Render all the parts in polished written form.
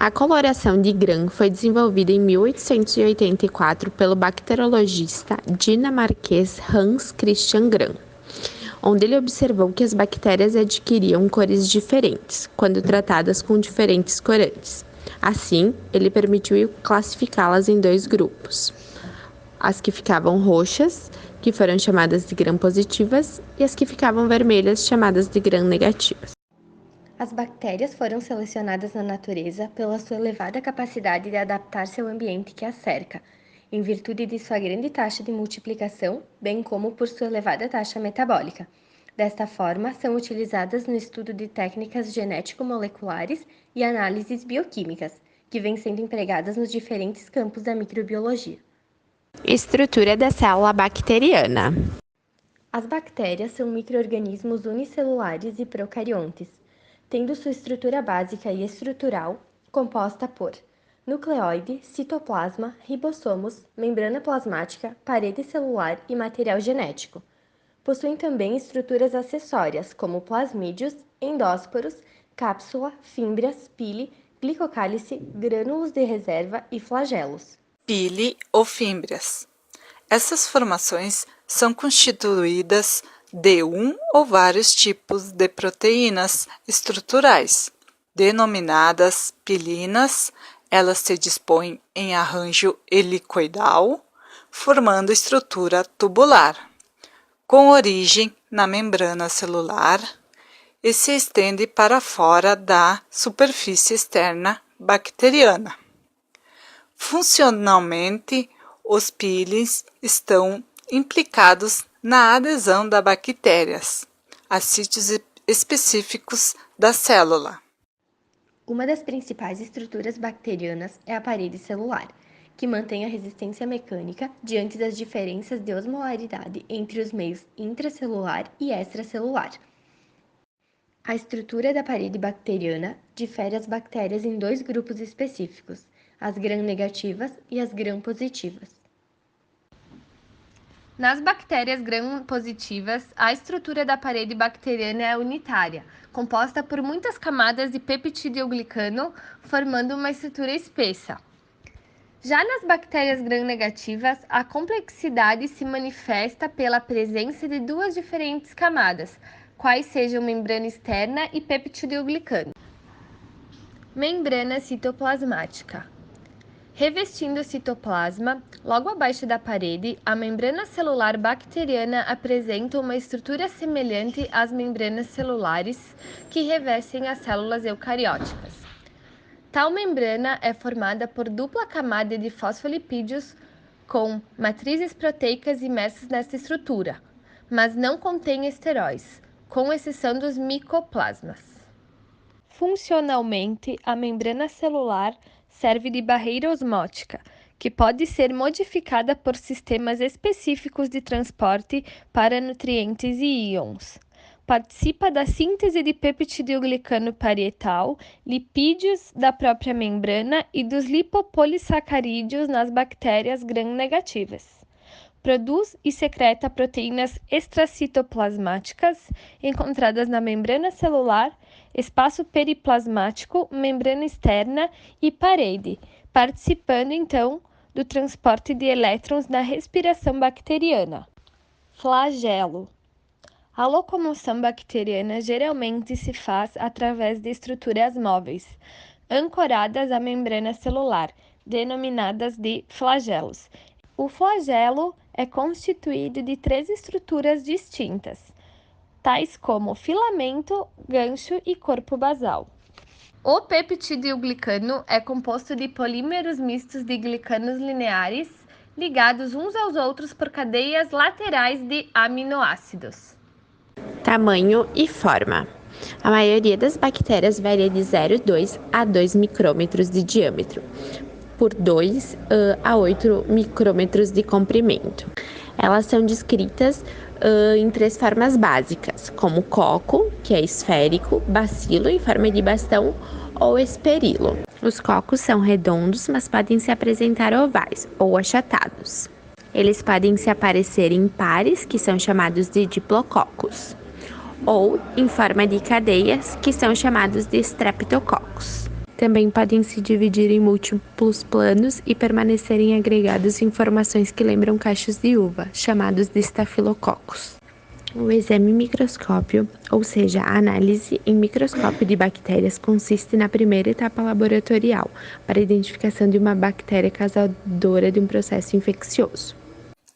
A coloração de Gram foi desenvolvida em 1884 pelo bacteriologista dinamarquês Hans Christian Gram, onde ele observou que as bactérias adquiriam cores diferentes quando tratadas com diferentes corantes. Assim, ele permitiu classificá-las em dois grupos: as que ficavam roxas, que foram chamadas de gram-positivas, e as que ficavam vermelhas, chamadas de gram-negativas. As bactérias foram selecionadas na natureza pela sua elevada capacidade de adaptar-se ao ambiente que as cerca, em virtude de sua grande taxa de multiplicação, bem como por sua elevada taxa metabólica. Desta forma, são utilizadas no estudo de técnicas genético-moleculares e análises bioquímicas, que vêm sendo empregadas nos diferentes campos da microbiologia. Estrutura da célula bacteriana. As bactérias são micro-organismos unicelulares e procariontes, tendo sua estrutura básica e estrutural composta por nucleoide, citoplasma, ribossomos, membrana plasmática, parede celular e material genético. Possuem também estruturas acessórias, como plasmídios, endósporos, cápsula, fímbrias, pile, glicocálice, grânulos de reserva e flagelos. Pile ou fímbrias. Essas formações são constituídas de um ou vários tipos de proteínas estruturais, denominadas pilinas. Elas se dispõem em arranjo helicoidal, formando estrutura tubular, com origem na membrana celular e se estende para fora da superfície externa bacteriana. Funcionalmente, os pílins estão implicados na adesão das bactérias a sítios específicos da célula. Uma das principais estruturas bacterianas é a parede celular, que mantém a resistência mecânica diante das diferenças de osmolaridade entre os meios intracelular e extracelular. A estrutura da parede bacteriana difere as bactérias em dois grupos específicos, as gram-negativas e as gram-positivas. Nas bactérias gram-positivas, a estrutura da parede bacteriana é unitária, composta por muitas camadas de peptidoglicano, formando uma estrutura espessa. Já nas bactérias gram-negativas, a complexidade se manifesta pela presença de duas diferentes camadas, quais sejam membrana externa e peptidoglicano. Membrana citoplasmática. Revestindo o citoplasma, logo abaixo da parede, a membrana celular bacteriana apresenta uma estrutura semelhante às membranas celulares que revestem as células eucarióticas. Tal membrana é formada por dupla camada de fosfolipídios com matrizes proteicas imersas nesta estrutura, mas não contém esteróis, com exceção dos micoplasmas. Funcionalmente, a membrana celular serve de barreira osmótica, que pode ser modificada por sistemas específicos de transporte para nutrientes e íons. Participa da síntese de peptidoglicano parietal, lipídios da própria membrana e dos lipopolissacarídeos nas bactérias gram-negativas. Produz e secreta proteínas extracitoplasmáticas encontradas na membrana celular, espaço periplasmático, membrana externa e parede, participando então do transporte de elétrons na respiração bacteriana. Flagelo. A locomoção bacteriana geralmente se faz através de estruturas móveis, ancoradas à membrana celular, denominadas de flagelos. O flagelo é constituído de três estruturas distintas, tais como filamento, gancho e corpo basal. O peptidoglicano é composto de polímeros mistos de glicanos lineares, ligados uns aos outros por cadeias laterais de aminoácidos. Tamanho e forma. A maioria das bactérias varia de 0,2 a 2 micrômetros de diâmetro, por 2 a 8 micrômetros de comprimento. Elas são descritas em três formas básicas, como coco, que é esférico, bacilo em forma de bastão ou esperilo. Os cocos são redondos, mas podem se apresentar ovais ou achatados. Eles podem se aparecer em pares, que são chamados de diplococos, ou em forma de cadeias, que são chamados de streptococos. Também podem se dividir em múltiplos planos e permanecerem agregados em formações que lembram cachos de uva, chamados de estafilococos. O exame microscópio, ou seja, a análise em microscópio de bactérias, consiste na primeira etapa laboratorial, para a identificação de uma bactéria causadora de um processo infeccioso.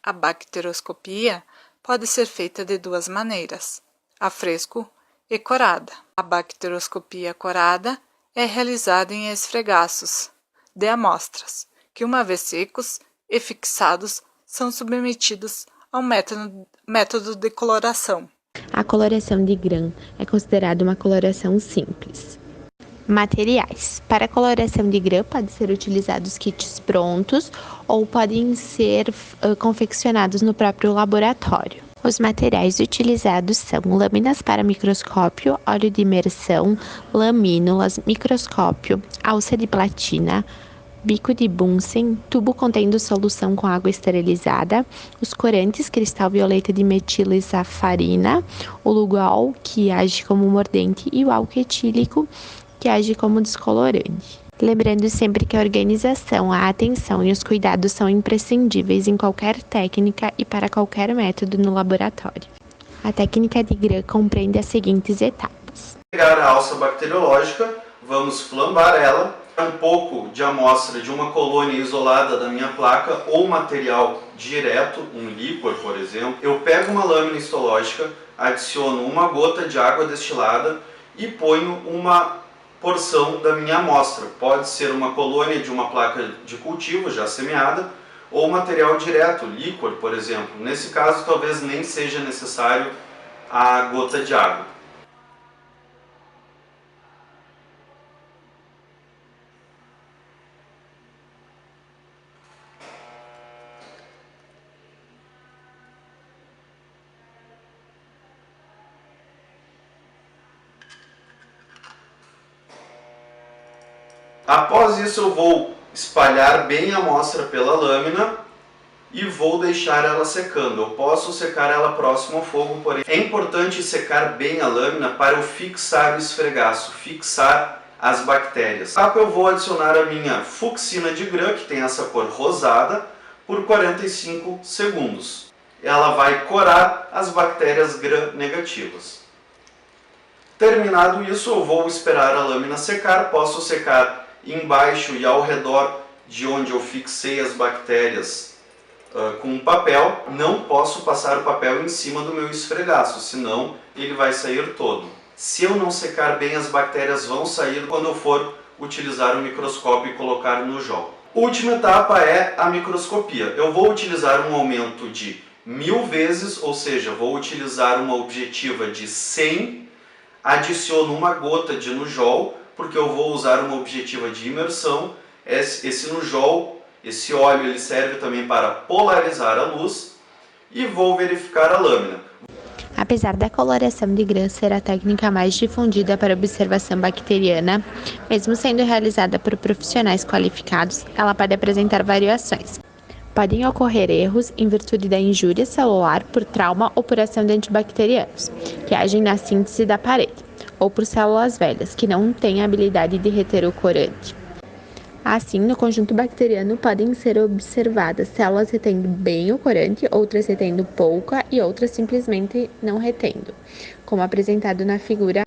A bacteroscopia pode ser feita de duas maneiras, a fresco e corada. A bacteroscopia corada é realizada em esfregaços de amostras, que uma vez secos e fixados, são submetidos ao método de coloração. A coloração de Gram é considerada uma coloração simples. Materiais. Para a coloração de Gram, podem ser utilizados kits prontos ou podem ser confeccionados no próprio laboratório. Os materiais utilizados são lâminas para microscópio, óleo de imersão, lamínulas, microscópio, alça de platina, bico de Bunsen, tubo contendo solução com água esterilizada, os corantes cristal violeta de metilissafarina, o Lugol, que age como mordente, e o álcool etílico, que age como descolorante. Lembrando sempre que a organização, a atenção e os cuidados são imprescindíveis em qualquer técnica e para qualquer método no laboratório. A técnica de Gram compreende as seguintes etapas. Pegar a alça bacteriológica, vamos flambar ela, um pouco de amostra de uma colônia isolada da minha placa ou material direto, um líquor, por exemplo. Eu pego uma lâmina histológica, adiciono uma gota de água destilada e ponho uma porção da minha amostra. Pode ser uma colônia de uma placa de cultivo já semeada ou material direto, líquor, por exemplo. Nesse caso, talvez nem seja necessário a gota de água. Após isso eu vou espalhar bem a amostra pela lâmina e vou deixar ela secando. Eu posso secar ela próximo ao fogo, porém é importante secar bem a lâmina para eu fixar o esfregaço, fixar as bactérias. Eu vou adicionar a minha fucsina de Gram, que tem essa cor rosada, por 45 segundos. Ela vai corar as bactérias Gram negativas. Terminado isso, eu vou esperar a lâmina secar. Posso secar embaixo e ao redor de onde eu fixei as bactérias com papel. Não posso passar o papel em cima do meu esfregaço, senão ele vai sair todo. Se eu não secar bem, as bactérias vão sair quando eu for utilizar o microscópio e colocar no JOL. Última etapa é a microscopia. Eu vou utilizar um aumento de 1000 vezes, ou seja, vou utilizar uma objetiva de 100, adiciono uma gota de Nujol, porque eu vou usar uma objetiva de imersão. Esse Nujol, esse óleo, ele serve também para polarizar a luz, e vou verificar a lâmina. Apesar da coloração de Gram ser a técnica mais difundida para observação bacteriana, mesmo sendo realizada por profissionais qualificados, ela pode apresentar variações. Podem ocorrer erros em virtude da injúria celular por trauma ou por ação de antibacterianos, que agem na síntese da parede, ou por células velhas, que não têm a habilidade de reter o corante. Assim, no conjunto bacteriano podem ser observadas células retendo bem o corante, outras retendo pouca e outras simplesmente não retendo, como apresentado na figura.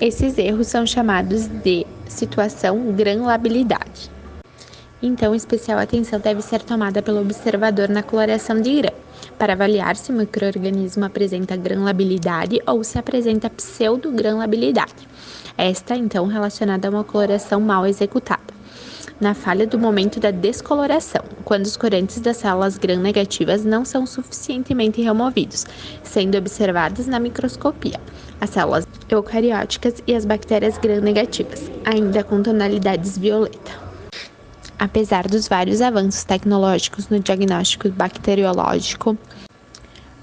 Esses erros são chamados de situação granulabilidade. Então, especial atenção deve ser tomada pelo observador na coloração de Gram, para avaliar se o micro-organismo apresenta granulabilidade ou se apresenta pseudogranulabilidade. Esta, então, relacionada a uma coloração mal executada. Na falha do momento da descoloração, quando os corantes das células Gram negativas não são suficientemente removidos, sendo observadas na microscopia as células eucarióticas e as bactérias Gram negativas, ainda com tonalidades violeta. Apesar dos vários avanços tecnológicos no diagnóstico bacteriológico,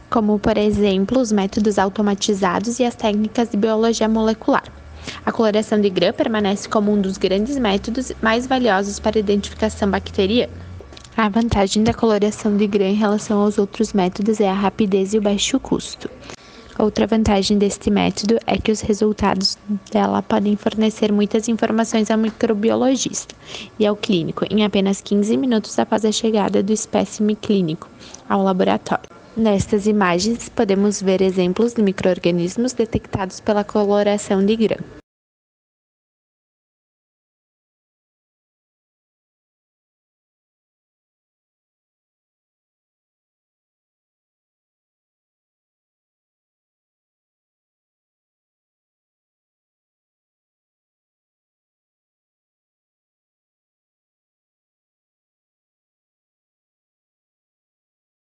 como, por exemplo, os métodos automatizados e as técnicas de biologia molecular, a coloração de Gram permanece como um dos grandes métodos mais valiosos para a identificação bacteriana. A vantagem da coloração de Gram em relação aos outros métodos é a rapidez e o baixo custo. Outra vantagem deste método é que os resultados dela podem fornecer muitas informações ao microbiologista e ao clínico em apenas 15 minutos após a chegada do espécime clínico ao laboratório. Nestas imagens, podemos ver exemplos de micro-organismos detectados pela coloração de grã.